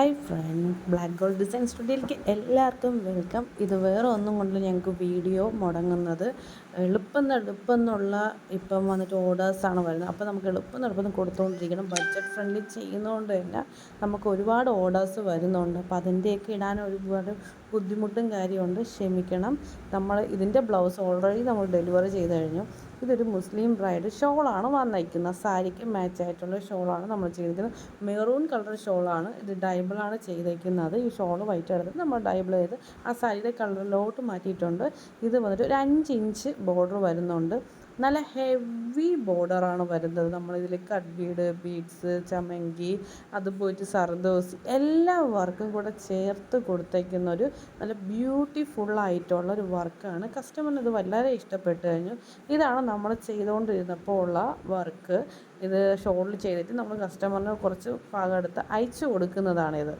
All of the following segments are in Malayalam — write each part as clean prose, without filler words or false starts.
Hi friend, black gold design സ്റ്റുഡിയോയിലേക്ക് എല്ലാവർക്കും വെൽക്കം. ഇത് വേറെ ഒന്നും കൊണ്ട് ഞങ്ങൾക്ക് വീഡിയോ മുടങ്ങുന്നത് എളുപ്പം എന്നുള്ള ഇപ്പം വന്നിട്ട് ഓർഡേഴ്സാണ് വരുന്നത്. അപ്പോൾ നമുക്ക് എളുപ്പം കൊടുത്തുകൊണ്ടിരിക്കണം. ബഡ്ജറ്റ് ഫ്രണ്ട്ലി ചെയ്യുന്നതുകൊണ്ട് തന്നെ നമുക്ക് ഒരുപാട് ഓർഡേഴ്സ് വരുന്നുണ്ട്. അപ്പോൾ അതിൻ്റെയൊക്കെ ഇടാൻ ഒരുപാട് ബുദ്ധിമുട്ടും കാര്യമുണ്ട്, ക്ഷമിക്കണം. നമ്മൾ ഇതിൻ്റെ ബ്ലൗസ് ഓൾറെഡി നമ്മൾ ഡെലിവറി ചെയ്ത് കഴിഞ്ഞു. ഇതൊരു മുസ്ലിം ബ്രൈഡ് ഷോളാണ് വന്നിരിക്കുന്നത്. സാരിക്ക് മാച്ചായിട്ടുള്ള ഷോളാണ് നമ്മൾ ചെയ്തിരിക്കുന്നത്. മെറൂൺ കളർ ഷോളാണ്. ഇത് ഡൈബിളാണ് ചെയ്തേക്കുന്നത്. ഈ ഷോൾ വൈറ്റ് എടുത്ത് നമ്മൾ ഡൈബിൾ ചെയ്ത് ആ സാരിയുടെ കളറിലോട്ട് മാറ്റിയിട്ടുണ്ട്. ഇത് വന്നിട്ട് ഒരു 5 ഇഞ്ച് ബോർഡർ വരുന്നുണ്ട്. നല്ല ഹെവി ബോർഡറാണ് വരുന്നത്. നമ്മളിതിൽ കട്ട് ബീഡ്സ്, ചമങ്കി, അതുപോയിട്ട് സർദോസ് എല്ലാ വർക്കും കൂടെ ചേർത്ത് കൊടുത്തേക്കുന്ന ഒരു നല്ല ബ്യൂട്ടിഫുള്ളായിട്ടുള്ള ഒരു വർക്കാണ്. കസ്റ്റമറിന് ഇത് വളരെ ഇഷ്ടപ്പെട്ടു കഴിഞ്ഞു. ഇതാണ് നമ്മൾ ചെയ്തുകൊണ്ടിരുന്നപ്പോൾ ഉള്ള വർക്ക്. ഇത് ഷോളിൽ ചെയ്തിട്ട് നമ്മൾ കസ്റ്റമറിന് കുറച്ച് ഭാഗം എടുത്ത് അയച്ചു കൊടുക്കുന്നതാണിത്.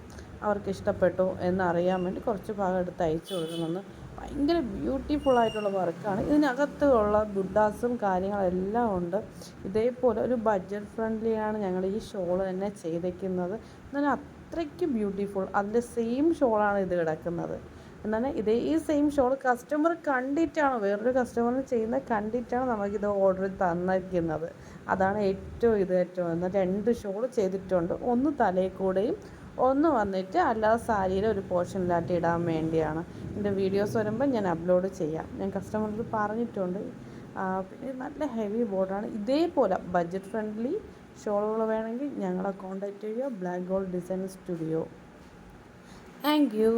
അവർക്ക് ഇഷ്ടപ്പെട്ടു എന്നറിയാൻ വേണ്ടി കുറച്ച് ഭാഗം എടുത്ത് അയച്ചു കൊടുക്കുന്നുണ്ട്. ഭയങ്കര ബ്യൂട്ടിഫുള്ളായിട്ടുള്ള വർക്കാണ്. ഇതിനകത്ത് ഉള്ള ബുഡാസും കാര്യങ്ങളെല്ലാം ഉണ്ട്. ഇതേപോലെ ഒരു ബഡ്ജറ്റ് ഫ്രണ്ട്ലിയാണ് ഞങ്ങൾ ഈ ഷോൾ തന്നെ ചെയ്തേക്കുന്നത്. എന്നാൽ അത്രയ്ക്ക് ബ്യൂട്ടിഫുൾ. അതിൻ്റെ സെയിം ഷോളാണ് ഇത് കിടക്കുന്നത്. എന്നാൽ ഈ സെയിം ഷോൾ കസ്റ്റമർ കണ്ടിട്ടാണ്, വേറൊരു കസ്റ്റമറിന് ചെയ്യുന്നത് കണ്ടിട്ടാണ് നമുക്കിത് ഓർഡർ തന്നിരിക്കുന്നത്. അതാണ് ഏറ്റവും എന്നാൽ 2 ഷോൾ ചെയ്തിട്ടുണ്ട്. ഒന്ന് തലയിൽ കൂടെയും ഒന്ന് വന്നിട്ട് അല്ലാതെ സാരിയുടെ ഒരു പോർഷനിലായിട്ട് ഇടാൻ വേണ്ടിയാണ്. എൻ്റെ വീഡിയോസ് വരുമ്പോൾ ഞാൻ അപ്ലോഡ് ചെയ്യാം. ഞാൻ കസ്റ്റമർക്ക് പറഞ്ഞിട്ടുണ്ട്. പിന്നെ നല്ല ഹെവി ബോർഡറാണ്. ഇതേപോലെ ബഡ്ജറ്റ് ഫ്രണ്ട്ലി ഷോളുകൾ വേണമെങ്കിൽ ഞങ്ങളെ കോൺടാക്റ്റ് ചെയ്യുക. Black gold design studio. Thank you.